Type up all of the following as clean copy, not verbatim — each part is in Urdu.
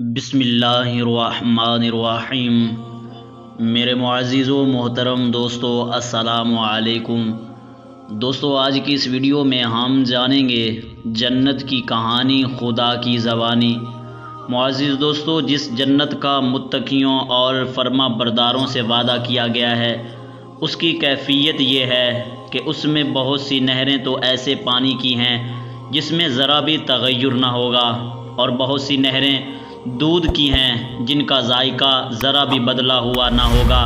بسم اللہ الرحمن الرحیم۔ میرے معزز و محترم دوستو، السلام علیکم۔ دوستو، آج کی اس ویڈیو میں ہم جانیں گے جنت کی کہانی، خدا کی زبانی۔ معزز دوستو، جس جنت کا متقیوں اور فرما برداروں سے وعدہ کیا گیا ہے، اس کی کیفیت یہ ہے کہ اس میں بہت سی نہریں تو ایسے پانی کی ہیں جس میں ذرا بھی تغیر نہ ہوگا، اور بہت سی نہریں دودھ کی ہیں جن کا ذائقہ ذرا بھی بدلا ہوا نہ ہوگا،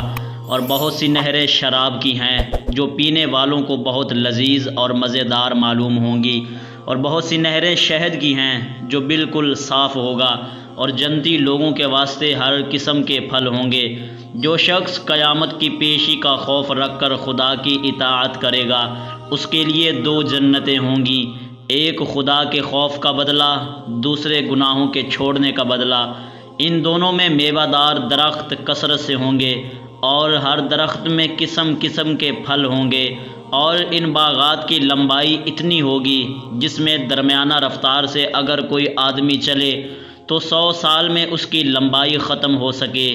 اور بہت سی نہریں شراب کی ہیں جو پینے والوں کو بہت لذیذ اور مزیدار معلوم ہوں گی، اور بہت سی نہریں شہد کی ہیں جو بالکل صاف ہوگا، اور جنتی لوگوں کے واسطے ہر قسم کے پھل ہوں گے۔ جو شخص قیامت کی پیشی کا خوف رکھ کر خدا کی اطاعت کرے گا، اس کے لیے دو جنتیں ہوں گی، ایک خدا کے خوف کا بدلہ، دوسرے گناہوں کے چھوڑنے کا بدلہ۔ ان دونوں میں میوہ دار درخت کثرت سے ہوں گے، اور ہر درخت میں قسم قسم کے پھل ہوں گے، اور ان باغات کی لمبائی اتنی ہوگی جس میں درمیانہ رفتار سے اگر کوئی آدمی چلے تو 100 سال میں اس کی لمبائی ختم ہو سکے،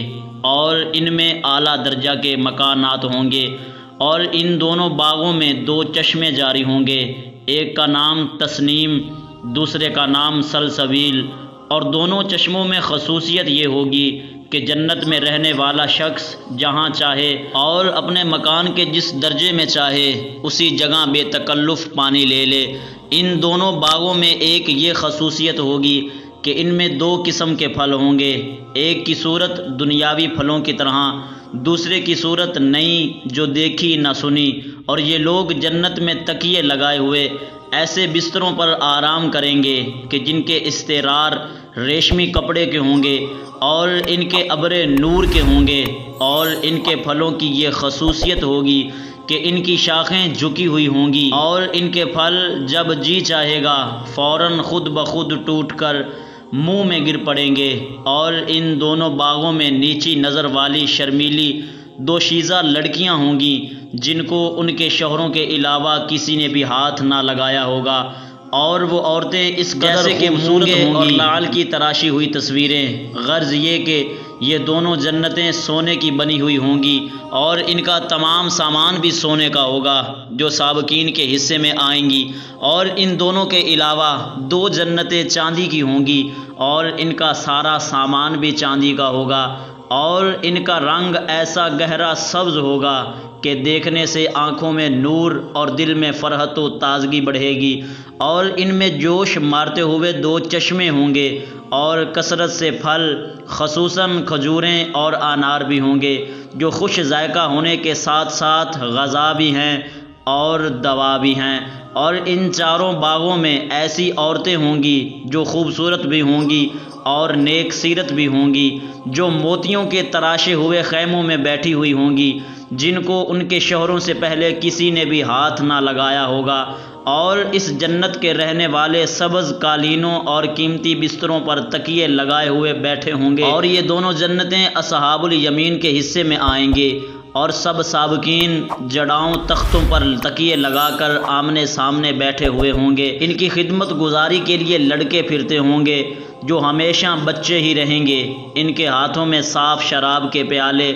اور ان میں اعلیٰ درجہ کے مکانات ہوں گے۔ اور ان دونوں باغوں میں 2 چشمے جاری ہوں گے، ایک کا نام تسنیم، دوسرے کا نام سلسبیل، اور دونوں چشموں میں خصوصیت یہ ہوگی کہ جنت میں رہنے والا شخص جہاں چاہے اور اپنے مکان کے جس درجے میں چاہے اسی جگہ بے تکلف پانی لے لے۔ ان دونوں باغوں میں ایک یہ خصوصیت ہوگی کہ ان میں 2 قسم کے پھل ہوں گے، ایک کی صورت دنیاوی پھلوں کی طرح، دوسرے کی صورت نئی جو دیکھی نہ سنی۔ اور یہ لوگ جنت میں تکیے لگائے ہوئے ایسے بستروں پر آرام کریں گے کہ جن کے استرار ریشمی کپڑے کے ہوں گے، اور ان کے ابرے نور کے ہوں گے، اور ان کے پھلوں کی یہ خصوصیت ہوگی کہ ان کی شاخیں جھکی ہوئی ہوں گی، اور ان کے پھل جب جی چاہے گا فوراً خود بخود ٹوٹ کر منہ میں گر پڑیں گے۔ اور ان دونوں باغوں میں نیچی نظر والی شرمیلی دوشیزہ لڑکیاں ہوں گی جن کو ان کے شوہروں کے علاوہ کسی نے بھی ہاتھ نہ لگایا ہوگا، اور وہ عورتیں اس قدر خوبصورت ہوں گی اور لعل کی تراشی ہوئی تصویریں۔ غرض یہ کہ یہ دونوں جنتیں سونے کی بنی ہوئی ہوں گی، اور ان کا تمام سامان بھی سونے کا ہوگا جو سابقین کے حصے میں آئیں گی۔ اور ان دونوں کے علاوہ 2 جنتیں چاندی کی ہوں گی، اور ان کا سارا سامان بھی چاندی کا ہوگا، اور ان کا رنگ ایسا گہرا سبز ہوگا کہ دیکھنے سے آنکھوں میں نور اور دل میں فرحت و تازگی بڑھے گی۔ اور ان میں جوش مارتے ہوئے 2 چشمے ہوں گے، اور کثرت سے پھل، خصوصاً کھجوریں اور انار بھی ہوں گے جو خوش ذائقہ ہونے کے ساتھ ساتھ غذا بھی ہیں اور دوا بھی ہیں۔ اور ان چاروں باغوں میں ایسی عورتیں ہوں گی جو خوبصورت بھی ہوں گی اور نیک سیرت بھی ہوں گی، جو موتیوں کے تراشے ہوئے خیموں میں بیٹھی ہوئی ہوں گی جن کو ان کے شوہروں سے پہلے کسی نے بھی ہاتھ نہ لگایا ہوگا۔ اور اس جنت کے رہنے والے سبز قالینوں اور قیمتی بستروں پر تکیے لگائے ہوئے بیٹھے ہوں گے، اور یہ دونوں جنتیں اصحاب الیمین کے حصے میں آئیں گے، اور سب سابقین جڑاؤں تختوں پر تکیے لگا کر آمنے سامنے بیٹھے ہوئے ہوں گے۔ ان کی خدمت گزاری کے لیے لڑکے پھرتے ہوں گے جو ہمیشہ بچے ہی رہیں گے۔ ان کے ہاتھوں میں صاف شراب کے پیالے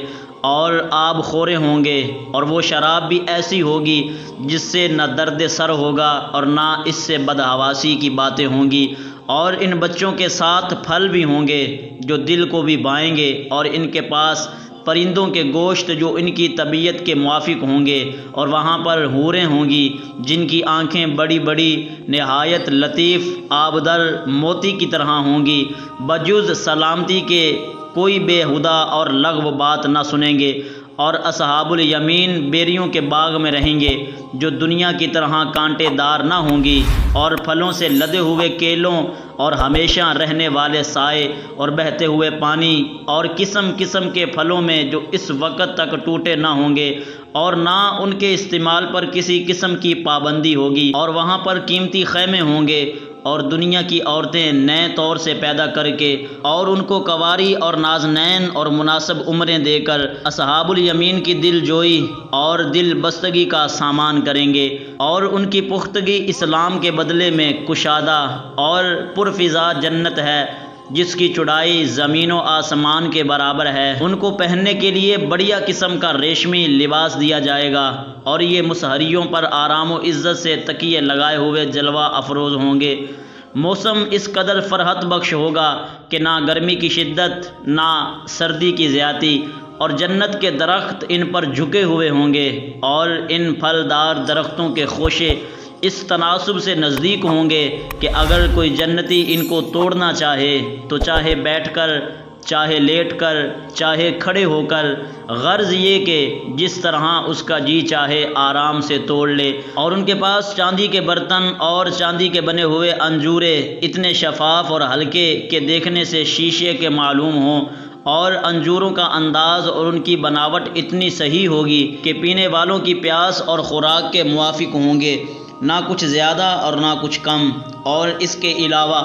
اور آب خورے ہوں گے، اور وہ شراب بھی ایسی ہوگی جس سے نہ درد سر ہوگا اور نہ اس سے بدحواسی کی باتیں ہوں گی۔ اور ان بچوں کے ساتھ پھل بھی ہوں گے جو دل کو بھی بھائیں گے، اور ان کے پاس پرندوں کے گوشت جو ان کی طبیعت کے موافق ہوں گے، اور وہاں پر حوریں ہوں گی جن کی آنکھیں بڑی بڑی نہایت لطیف آبدار موتی کی طرح ہوں گی، بجز سلامتی کے کوئی بے ہدا اور لغو بات نہ سنیں گے۔ اور اصحاب الیمین بیریوں کے باغ میں رہیں گے جو دنیا کی طرح کانٹے دار نہ ہوں گی، اور پھلوں سے لدے ہوئے کیلوں اور ہمیشہ رہنے والے سائے اور بہتے ہوئے پانی، اور قسم قسم کے پھلوں میں جو اس وقت تک ٹوٹے نہ ہوں گے، اور نہ ان کے استعمال پر کسی قسم کی پابندی ہوگی۔ اور وہاں پر قیمتی خیمے ہوں گے، اور دنیا کی عورتیں نئے طور سے پیدا کر کے اور ان کو کنواری اور نازنین اور مناسب عمریں دے کر اصحاب الیمین کی دل جوئی اور دل بستگی کا سامان کریں گے، اور ان کی پختگی اسلام کے بدلے میں کشادہ اور پرفضا جنت ہے جس کی چوڑائی زمین و آسمان کے برابر ہے۔ ان کو پہننے کے لیے بڑھیا قسم کا ریشمی لباس دیا جائے گا، اور یہ مسحریوں پر آرام و عزت سے تکیے لگائے ہوئے جلوہ افروز ہوں گے۔ موسم اس قدر فرحت بخش ہوگا کہ نہ گرمی کی شدت نہ سردی کی زیادتی، اور جنت کے درخت ان پر جھکے ہوئے ہوں گے، اور ان پھلدار درختوں کے خوشے اس تناسب سے نزدیک ہوں گے کہ اگر کوئی جنتی ان کو توڑنا چاہے تو چاہے بیٹھ کر، چاہے لیٹ کر، چاہے کھڑے ہو کر، غرض یہ کہ جس طرح اس کا جی چاہے آرام سے توڑ لے۔ اور ان کے پاس چاندی کے برتن اور چاندی کے بنے ہوئے انجورے اتنے شفاف اور ہلکے کہ دیکھنے سے شیشے کے معلوم ہوں، اور انجوروں کا انداز اور ان کی بناوٹ اتنی صحیح ہوگی کہ پینے والوں کی پیاس اور خوراک کے موافق ہوں گے، نہ کچھ زیادہ اور نہ کچھ کم۔ اور اس کے علاوہ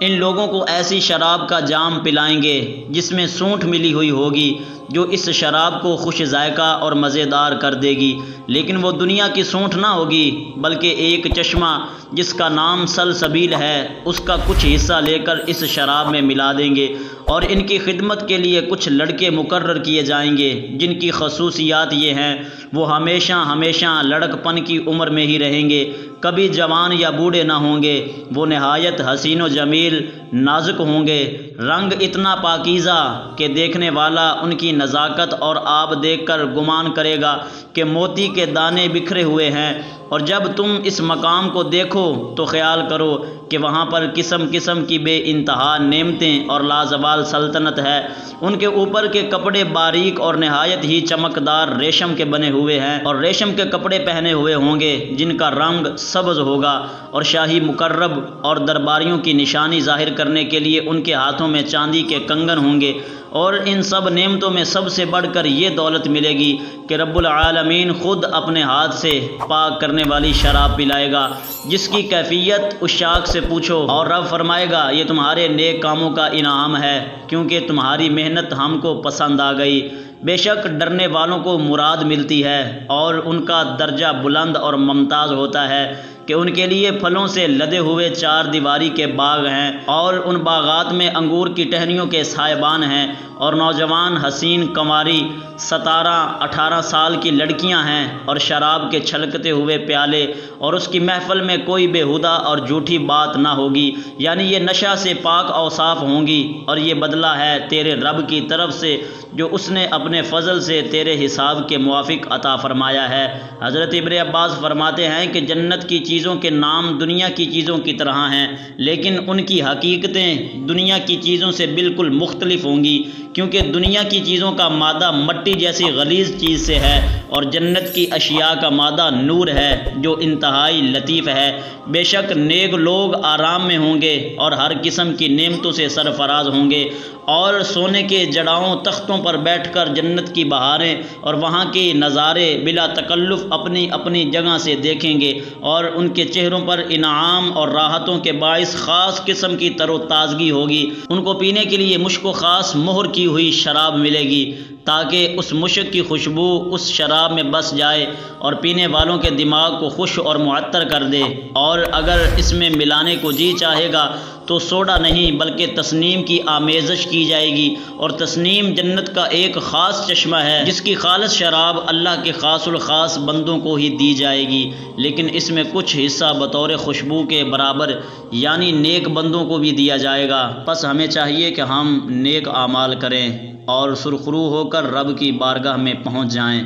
ان لوگوں کو ایسی شراب کا جام پلائیں گے جس میں سونٹھ ملی ہوئی ہوگی، جو اس شراب کو خوش ذائقہ اور مزیدار کر دے گی، لیکن وہ دنیا کی سونٹھ نہ ہوگی بلکہ ایک چشمہ جس کا نام سلسبیل ہے، اس کا کچھ حصہ لے کر اس شراب میں ملا دیں گے۔ اور ان کی خدمت کے لیے کچھ لڑکے مقرر کیے جائیں گے جن کی خصوصیات یہ ہیں، وہ ہمیشہ ہمیشہ لڑک پن کی عمر میں ہی رہیں گے، کبھی جوان یا بوڑھے نہ ہوں گے۔ وہ نہایت حسین و جمیل نازک ہوں گے، رنگ اتنا پاکیزہ کہ دیکھنے والا ان کی نزاکت اور آب دیکھ کر گمان کرے گا کہ موتی کے دانے بکھرے ہوئے ہیں۔ اور جب تم اس مقام کو دیکھو تو خیال کرو کہ وہاں پر قسم قسم کی بے انتہا نعمتیں اور لازوال سلطنت ہے۔ ان کے اوپر کے کپڑے باریک اور نہایت ہی چمکدار ریشم کے بنے ہوئے ہیں، اور ریشم کے کپڑے پہنے ہوئے ہوں گے جن کا رنگ سبز ہوگا، اور شاہی مقرب اور درباریوں کی نشانی ظاہر کرنے کے لیے ان کے ہاتھوں میں چاندی کے کنگن ہوں گے۔ اور ان سب نعمتوں میں سب سے بڑھ کر یہ دولت ملے گی کہ رب العالمین خود اپنے ہاتھ سے پاک کرنے والی شراب پلائے گا، جس کی کیفیت عشاق سے پوچھو، اور رب فرمائے گا یہ تمہارے نیک کاموں کا انعام ہے، کیونکہ تمہاری محنت ہم کو پسند آ گئی۔ بے شک ڈرنے والوں کو مراد ملتی ہے، اور ان کا درجہ بلند اور ممتاز ہوتا ہے کہ ان کے لیے پھلوں سے لدے ہوئے 4 دیواری کے باغ ہیں، اور ان باغات میں انگور کی ٹہنیوں کے سائبان ہیں، اور نوجوان حسین کنواری 17-18 سال کی لڑکیاں ہیں، اور شراب کے چھلکتے ہوئے پیالے، اور اس کی محفل میں کوئی بےہودہ اور جھوٹی بات نہ ہوگی، یعنی یہ نشہ سے پاک اوصاف ہوں گی، اور یہ بدلہ ہے تیرے رب کی طرف سے جو اس نے اپنے فضل سے تیرے حساب کے موافق عطا فرمایا ہے۔ حضرت ابن عباس فرماتے ہیں کہ جنت کی چیزوں کے نام دنیا کی چیزوں کی طرح ہیں، لیکن ان کی حقیقتیں دنیا کی چیزوں سے بالکل مختلف ہوں گی، کیونکہ دنیا کی چیزوں کا مادہ مٹی جیسی غلیظ چیز سے ہے، اور جنت کی اشیاء کا مادہ نور ہے جو انتہائی لطیف ہے۔ بے شک نیک لوگ آرام میں ہوں گے اور ہر قسم کی نعمتوں سے سرفراز ہوں گے، اور سونے کے جڑاؤں تختوں پر بیٹھ کر جنت کی بہاریں اور وہاں کے نظارے بلا تکلف اپنی اپنی جگہ سے دیکھیں گے، اور ان کے چہروں پر انعام اور راحتوں کے باعث خاص قسم کی تر و تازگی ہوگی۔ ان کو پینے کے لیے مشک و خاص مہر کی ہوئی شراب ملے گی، تاکہ اس مشک کی خوشبو اس شراب میں بس جائے اور پینے والوں کے دماغ کو خوش اور معطر کر دے۔ اور اگر اس میں ملانے کو جی چاہے گا تو سوڈا نہیں بلکہ تسنیم کی آمیزش کی جائے گی، اور تسنیم جنت کا ایک خاص چشمہ ہے جس کی خالص شراب اللہ کے خاص الخاص بندوں کو ہی دی جائے گی، لیکن اس میں کچھ حصہ بطور خوشبو کے برابر یعنی نیک بندوں کو بھی دیا جائے گا۔ پس ہمیں چاہیے کہ ہم نیک اعمال کریں اور سرخرو ہو کر رب کی بارگاہ میں پہنچ جائیں۔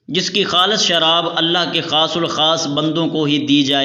جس کی خالص شراب اللہ کے خاص الخاص بندوں کو ہی دی جائے۔